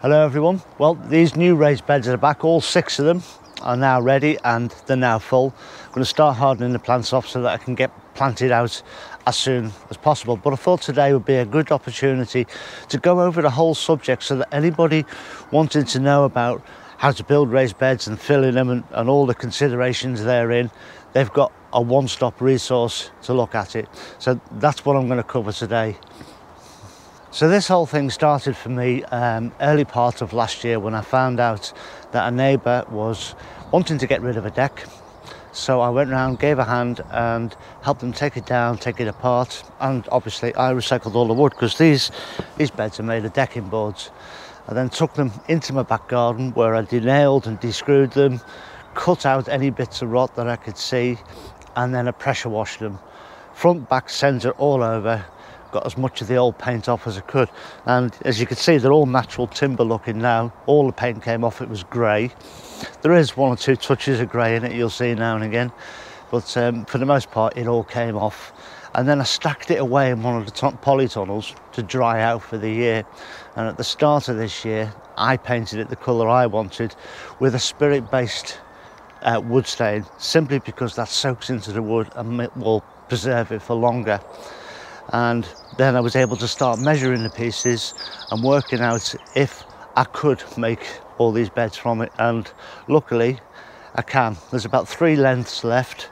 Hello everyone. Well, these new raised beds are back. All 6 of them are now ready and they're now full. I'm going to start hardening the plants off so that I can get planted out as soon as possible. But I thought today would be a good opportunity to go over the whole subject so that anybody wanting to know about how to build raised beds and fill in them and all the considerations therein, they've got a one-stop resource to look at it. So that's what I'm going to cover today. So this whole thing started for me early part of last year when I found out that a neighbour was wanting to get rid of a deck. So I went round, gave a hand and helped them take it down, take it apart, and obviously I recycled all the wood because these beds are made of decking boards. I then took them into my back garden where I denailed and descrewed them, cut out any bits of rot that I could see, and then I pressure washed them. Front, back, centre, all over. Got as much of the old paint off as I could, and as you can see they're all natural timber looking now. All the paint came off, it was grey. There is 1 or 2 touches of grey in it, you'll see now and again, but for the most part it all came off. And then I stacked it away in one of the polytunnels to dry out for the year. And at the start of this year I painted it the colour I wanted with a spirit based wood stain, simply because that soaks into the wood and it will preserve it for longer. And then I was able to start measuring the pieces and working out if I could make all these beds from it, and luckily I can. There's about 3 lengths left,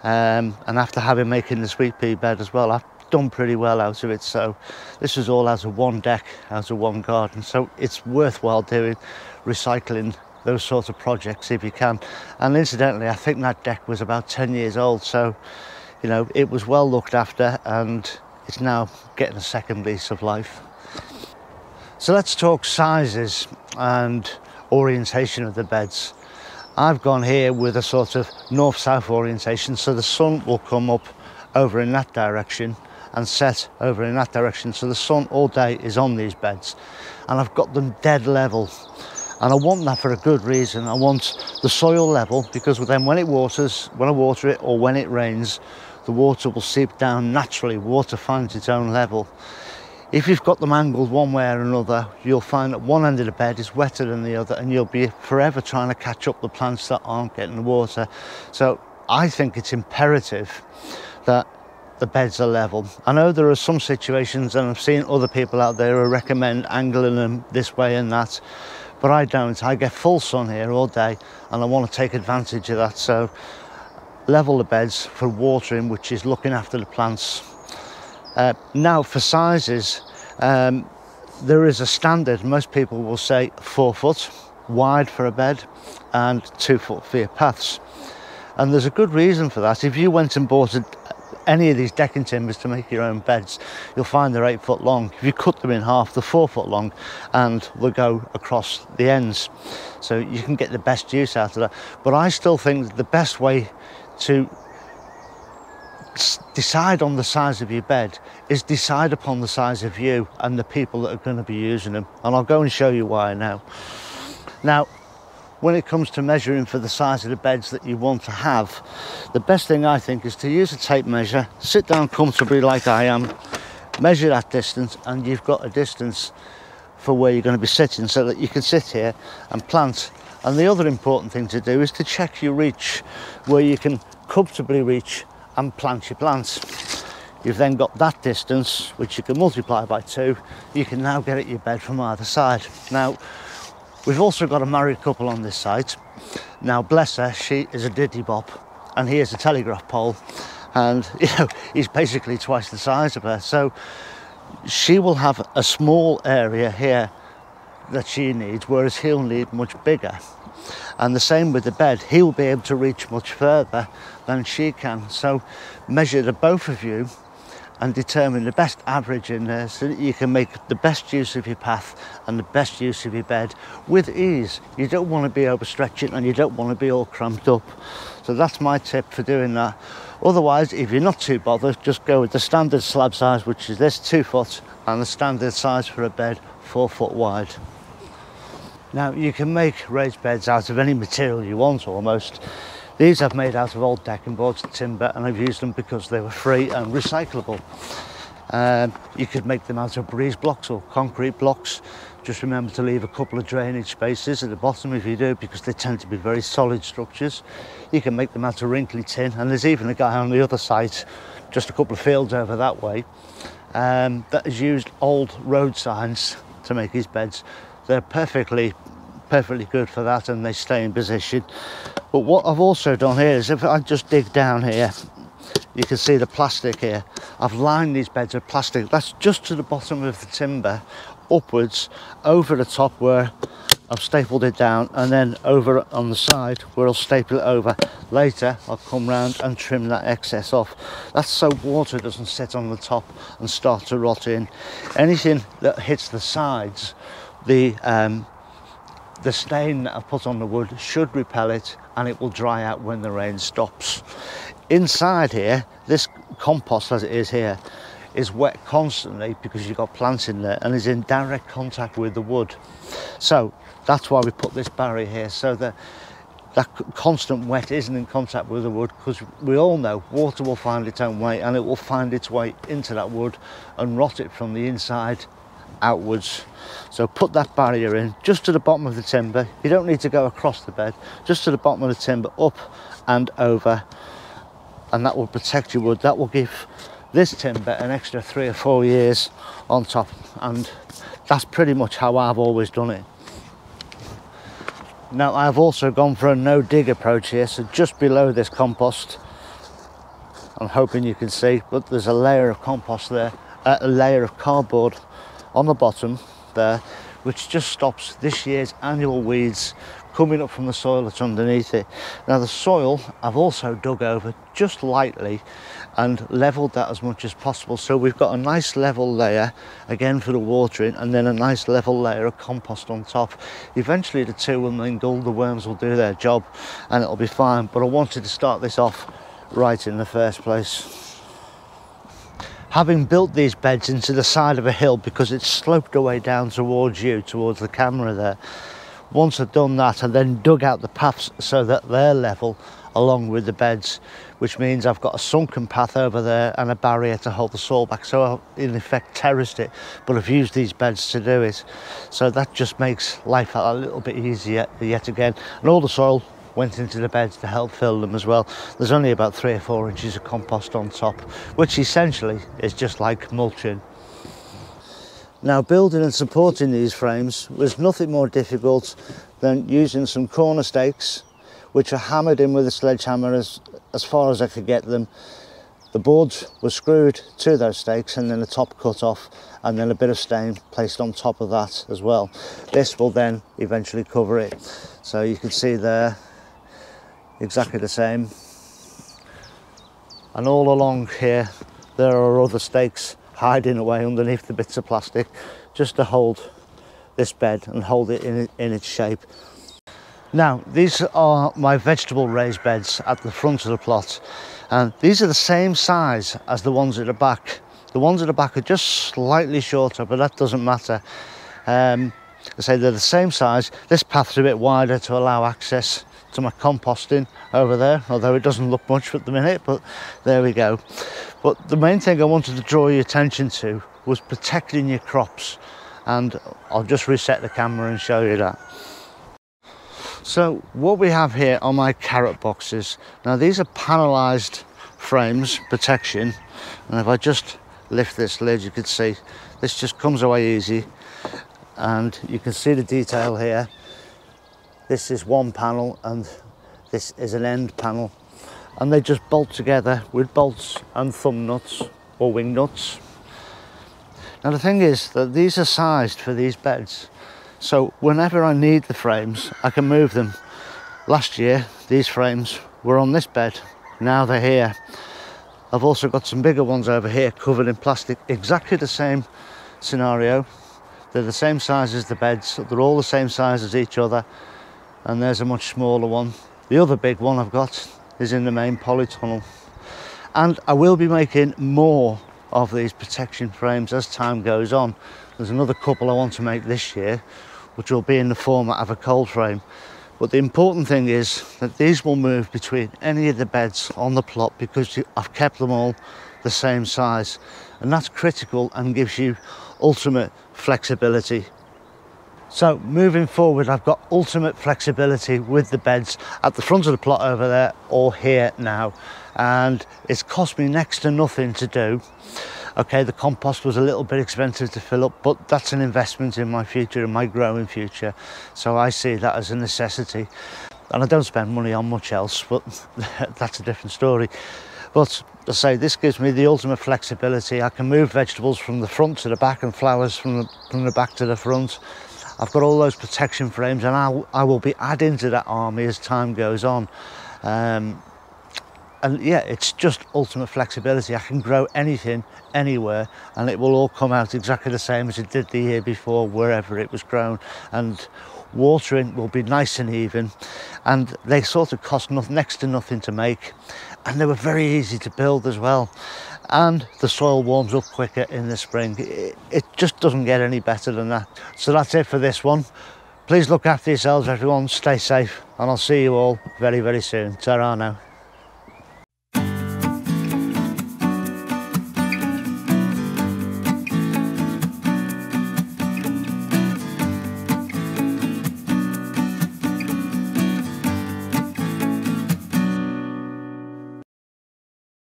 and after having making the sweet pea bed as well, I've done pretty well out of it. So this is all out of one deck, out of one garden, so it's worthwhile doing, recycling those sorts of projects if you can. And incidentally, I think that deck was about 10 years old, so you know, it was well looked after and it's now getting a second lease of life. So let's talk sizes and orientation of the beds. I've gone here with a sort of north-south orientation, so the sun will come up over in that direction and set over in that direction, so the sun all day is on these beds, and I've got them dead level. And I want that for a good reason. I want the soil level, because then when it waters, when I water it or when it rains, the water will seep down naturally. Water finds its own level. If you've got them angled one way or another, you'll find that one end of the bed is wetter than the other, and you'll be forever trying to catch up the plants that aren't getting the water. So I think it's imperative that the beds are level. I know there are some situations, and I've seen other people out there who recommend angling them this way and that, but I don't. I get full sun here all day and I want to take advantage of that. So level the beds for watering, which is looking after the plants. Now for sizes, there is a standard. Most people will say 4 foot wide for a bed and 2 foot for your paths, and there's a good reason for that. If you went and bought any of these decking timbers to make your own beds, you'll find they're 8 foot long. If you cut them in half, they're 4 foot long and will go across the ends, so you can get the best use out of that. But I still think that the best way to decide on the size of your bed is decide upon the size of you and the people that are going to be using them, and I'll go and show you why now. Now, when it comes to measuring for the size of the beds that you want to have, the best thing I think is to use a tape measure, sit down comfortably like I am, measure that distance, and you've got a distance for where you're going to be sitting so that you can sit here and plant. And the other important thing to do is to check your reach, where you can comfortably reach and plant your plants. You've then got that distance, which you can multiply by 2. You can now get at your bed from either side. Now, we've also got a married couple on this site. Now, bless her, she is a diddy-bop, and he is a telegraph pole, and you know, he's basically twice the size of her. So she will have a small area here that she needs, whereas he'll need much bigger. And the same with the bed, he'll be able to reach much further than she can. So measure the both of you and determine the best average in there so that you can make the best use of your path and the best use of your bed with ease. You don't want to be overstretching and you don't want to be all cramped up. So that's my tip for doing that. Otherwise, if you're not too bothered, just go with the standard slab size, which is this 2 foot, and the standard size for a bed 4 foot wide. Now, you can make raised beds out of any material you want almost. These I've made out of old decking boards, timber, and I've used them because they were free and recyclable. You could make them out of breeze blocks or concrete blocks. Just remember to leave a couple of drainage spaces at the bottom if you do, because they tend to be very solid structures. You can make them out of wrinkly tin, and there's even a guy on the other side, just a couple of fields over that way, that has used old road signs to make his beds. They're perfectly good for that, and they stay in position. But what I've also done here is, if I just dig down here, you can see the plastic here. I've lined these beds with plastic. That's just to the bottom of the timber, upwards, over the top where I've stapled it down, and then over on the side where I'll staple it over. Later I'll come round and trim that excess off. That's so water doesn't sit on the top and start to rot in. Anything that hits the sides, the stain that I've put on the wood should repel it, and it will dry out when the rain stops. Inside here, this compost as it is here is wet constantly because you've got plants in there and is in direct contact with the wood. So that's why we put this barrier here, so that that constant wet isn't in contact with the wood, because we all know water will find its own way, and it will find its way into that wood and rot it from the inside outwards. So put that barrier in just to the bottom of the timber. You don't need to go across the bed, just to the bottom of the timber, up and over, and that will protect your wood. That will give this timber an extra 3 or 4 years on top, and that's pretty much how I've always done it. Now I've also gone for a no dig approach here, so just below this compost, I'm hoping you can see, but there's a layer of compost there, a layer of cardboard on the bottom there, which just stops this year's annual weeds coming up from the soil that's underneath it. Now the soil I've also dug over just lightly and leveled that as much as possible, so we've got a nice level layer again for the watering, and then a nice level layer of compost on top. Eventually the two will mingle, the worms will do their job, and it'll be fine, but I wanted to start this off right in the first place. Having built these beds into the side of a hill because it's sloped away down towards you, towards the camera there, once I've done that, I then dug out the paths so that they're level along with the beds, which means I've got a sunken path over there and a barrier to hold the soil back. So I've in effect terraced it, but I've used these beds to do it. So that just makes life a little bit easier yet again. And all the soil went into the beds to help fill them as well. There's only about 3 or 4 inches of compost on top, which essentially is just like mulching. Now building and supporting these frames was nothing more difficult than using some corner stakes, which are hammered in with a sledgehammer as far as I could get them. The boards were screwed to those stakes, and then the top cut off, and then a bit of stain placed on top of that as well. This will then eventually cover it. So you can see there, exactly the same. And all along here, there are other stakes hiding away underneath the bits of plastic, just to hold this bed and hold it in its shape. Now these are my vegetable raised beds at the front of the plot, and these are the same size as the ones at the back. The ones at the back are just slightly shorter, but that doesn't matter. I say they're the same size. This path's a bit wider to allow access to my composting over there, although it doesn't look much at the minute, but there we go. But the main thing I wanted to draw your attention to was protecting your crops, and I'll just reset the camera and show you that. So what we have here are my carrot boxes. Now these are panelised frames, protection, and if I just lift this lid, you can see this just comes away easy, and you can see the detail here. This is one panel and this is an end panel, and they just bolt together with bolts and thumb nuts or wing nuts. Now the thing is that these are sized for these beds, so whenever I need the frames I can move them. Last year these frames were on this bed, now they're here. I've also got some bigger ones over here covered in plastic, exactly the same scenario. They're the same size as the beds, they're all the same size as each other, and there's a much smaller one. The other big one I've got is in the main polytunnel, and I will be making more of these protection frames as time goes on. There's another couple I want to make this year, which will be in the format of a cold frame. But the important thing is that these will move between any of the beds on the plot, because I've kept them all the same size. and that's critical and gives you ultimate flexibility. So moving forward, I've got ultimate flexibility with the beds at the front of the plot over there or here now, and it's cost me next to nothing to do. Okay, the compost was a little bit expensive to fill up, but that's an investment in my future, in my growing future, so I see that as a necessity. And I don't spend money on much else, but that's a different story. But I say, this gives me the ultimate flexibility. I can move vegetables from the front to the back and flowers from the back to the front. I've got all those protection frames, and I will be adding to that army as time goes on. And yeah, it's just ultimate flexibility. I can grow anything, anywhere, and it will all come out exactly the same as it did the year before, wherever it was grown. And watering will be nice and even, and they sort of cost next to nothing to make, and they were very easy to build as well. And the soil warms up quicker in the spring. It just doesn't get any better than that. So that's it for this one. Please look after yourselves, everyone. Stay safe, and I'll see you all very, very soon. Ta-ra now.